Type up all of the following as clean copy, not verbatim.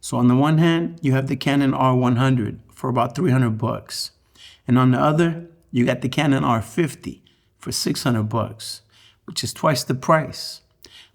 So on the one hand, you have the Canon R100 for about 300 bucks. And on the other, you got the Canon R50 for 600 bucks, which is twice the price.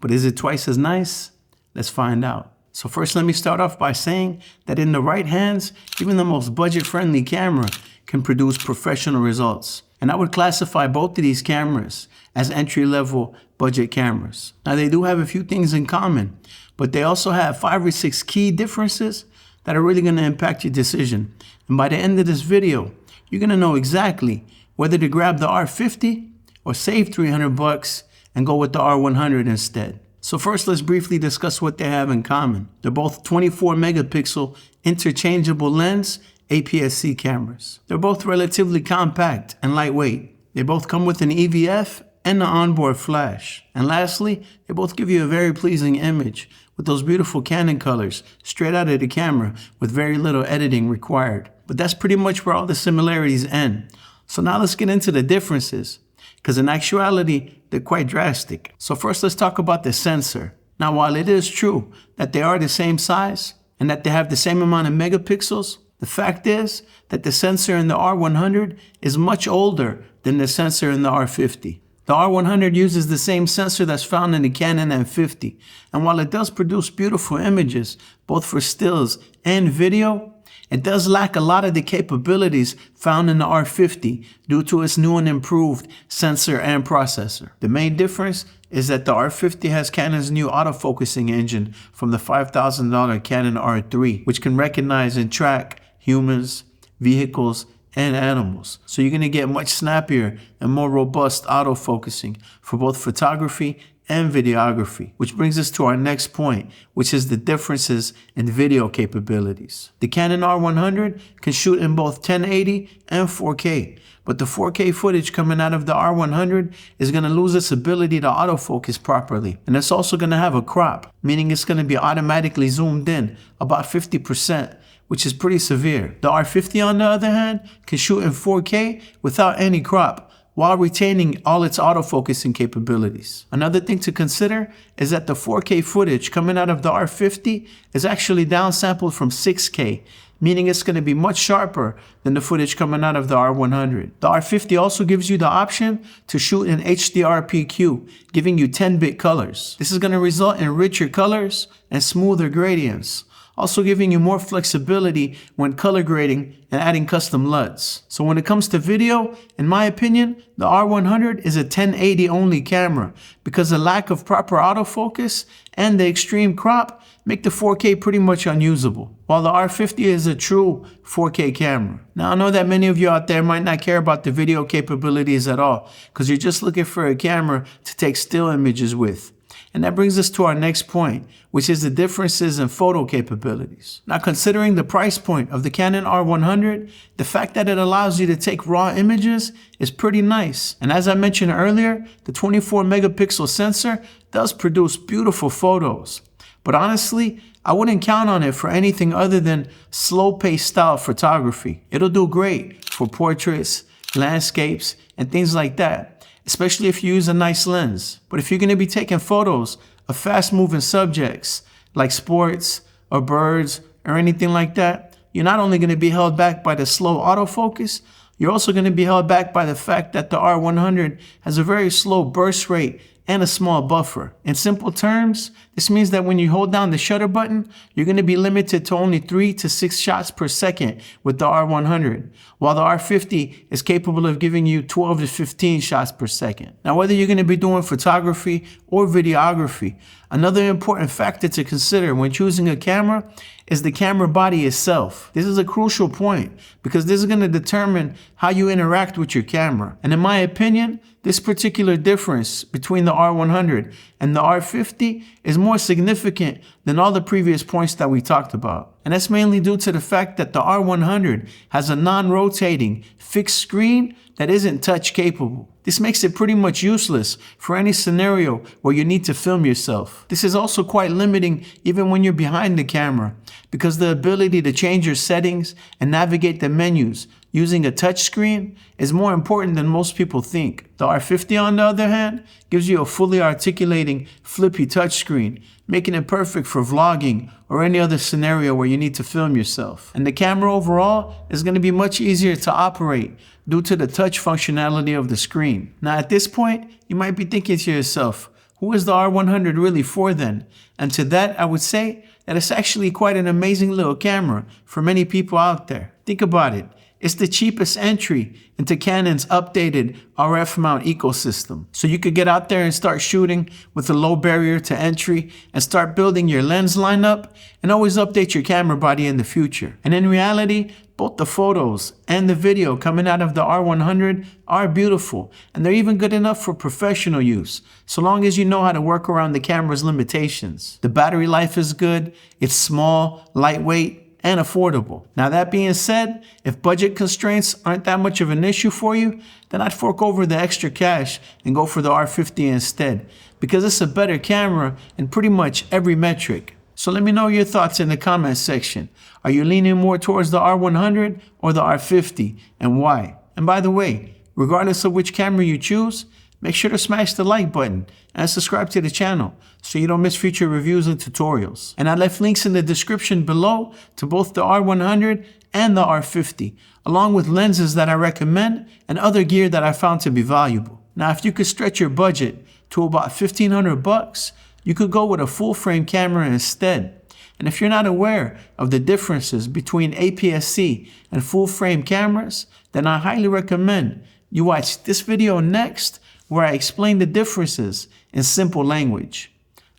But is it twice as nice? Let's find out. So first, let me start off by saying that in the right hands, even the most budget-friendly camera can produce professional results. And I would classify both of these cameras as entry-level budget cameras. Now, they do have a few things in common, but they also have 5 or 6 key differences that are really going to impact your decision. And by the end of this video, you're going to know exactly whether to grab the R50 or save 300 bucks and go with the R100 instead. So first, let's briefly discuss what they have in common. They're both 24 megapixel interchangeable lens APS-C cameras. They're both relatively compact and lightweight. They both come with an EVF and an onboard flash. And lastly, they both give you a very pleasing image with those beautiful Canon colors straight out of the camera with very little editing required. But that's pretty much where all the similarities end. So now let's get into the differences, because in actuality, they're quite drastic. So first, let's talk about the sensor. Now, while it is true that they are the same size and that they have the same amount of megapixels, the fact is that the sensor in the R100 is much older than the sensor in the R50. The R100 uses the same sensor that's found in the Canon M50. And while it does produce beautiful images, both for stills and video, it does lack a lot of the capabilities found in the R50 due to its new and improved sensor and processor. The main difference is that the R50 has Canon's new autofocusing engine from the $5,000 Canon R3, which can recognize and track humans, vehicles, and animals. So you're going to get much snappier and more robust autofocusing for both photography and videography, which brings us to our next point, which is the differences in video capabilities. The Canon R100 can shoot in both 1080 and 4K, but the 4K footage coming out of the R100 is going to lose its ability to autofocus properly. And it's also going to have a crop, meaning it's going to be automatically zoomed in about 50%, which is pretty severe. The R50, on the other hand, can shoot in 4K without any crop, while retaining all its autofocusing capabilities. Another thing to consider is that the 4K footage coming out of the R50 is actually downsampled from 6K, meaning it's going to be much sharper than the footage coming out of the R100. The R50 also gives you the option to shoot in HDR-PQ, giving you 10-bit colors. This is going to result in richer colors and smoother gradients, also giving you more flexibility when color grading and adding custom LUTs. So when it comes to video, in my opinion, the R100 is a 1080 only camera because the lack of proper autofocus and the extreme crop make the 4K pretty much unusable, while the R50 is a true 4K camera. Now, I know that many of you out there might not care about the video capabilities at all because you're just looking for a camera to take still images with. And that brings us to our next point, which is the differences in photo capabilities. Now, considering the price point of the Canon R100, the fact that it allows you to take raw images is pretty nice. And as I mentioned earlier, the 24 megapixel sensor does produce beautiful photos. But honestly, I wouldn't count on it for anything other than slow-paced style photography. It'll do great for portraits, landscapes, and things like that, especially if you use a nice lens. But if you're going to be taking photos of fast-moving subjects like sports or birds or anything like that, you're not only going to be held back by the slow autofocus, you're also going to be held back by the fact that the R100 has a very slow burst rate and a small buffer. In simple terms, this means that when you hold down the shutter button, you're going to be limited to only 3 to 6 shots per second with the R100, while the R50 is capable of giving you 12 to 15 shots per second. Now, whether you're going to be doing photography or videography, another important factor to consider when choosing a camera is the camera body itself. This is a crucial point because this is going to determine how you interact with your camera. And in my opinion, this particular difference between the R100 and the R50 is more significant than all the previous points that we talked about. And that's mainly due to the fact that the R100 has a non-rotating fixed screen that isn't touch capable. This makes it pretty much useless for any scenario where you need to film yourself. This is also quite limiting even when you're behind the camera, because the ability to change your settings and navigate the menus using a touchscreen is more important than most people think. The R50, on the other hand, gives you a fully articulating, flippy touchscreen, making it perfect for vlogging or any other scenario where you need to film yourself. And the camera overall is going to be much easier to operate due to the touch functionality of the screen. Now at this point, you might be thinking to yourself, who is the R100 really for then? And to that, I would say that it's actually quite an amazing little camera for many people out there. Think about it. It's the cheapest entry into Canon's updated RF mount ecosystem. So you could get out there and start shooting with a low barrier to entry and start building your lens lineup and always update your camera body in the future. And in reality, both the photos and the video coming out of the R100 are beautiful, and they're even good enough for professional use, so long as you know how to work around the camera's limitations. The battery life is good, it's small, lightweight, and affordable. Now that being said, if budget constraints aren't that much of an issue for you, then I'd fork over the extra cash and go for the R50 instead, because it's a better camera in pretty much every metric. So let me know your thoughts in the comments section. Are you leaning more towards the R100 or the R50, and why? And by the way, regardless of which camera you choose, make sure to smash the like button and subscribe to the channel so you don't miss future reviews and tutorials. And I left links in the description below to both the R100 and the R50, along with lenses that I recommend and other gear that I found to be valuable. Now, if you could stretch your budget to about $1,500, you could go with a full frame camera instead. And if you're not aware of the differences between APS-C and full frame cameras, then I highly recommend you watch this video next, where I explain the differences in simple language.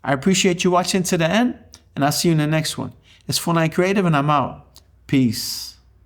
I appreciate you watching to the end, and I'll see you in the next one. It's Full9 Creative, and I'm out. Peace.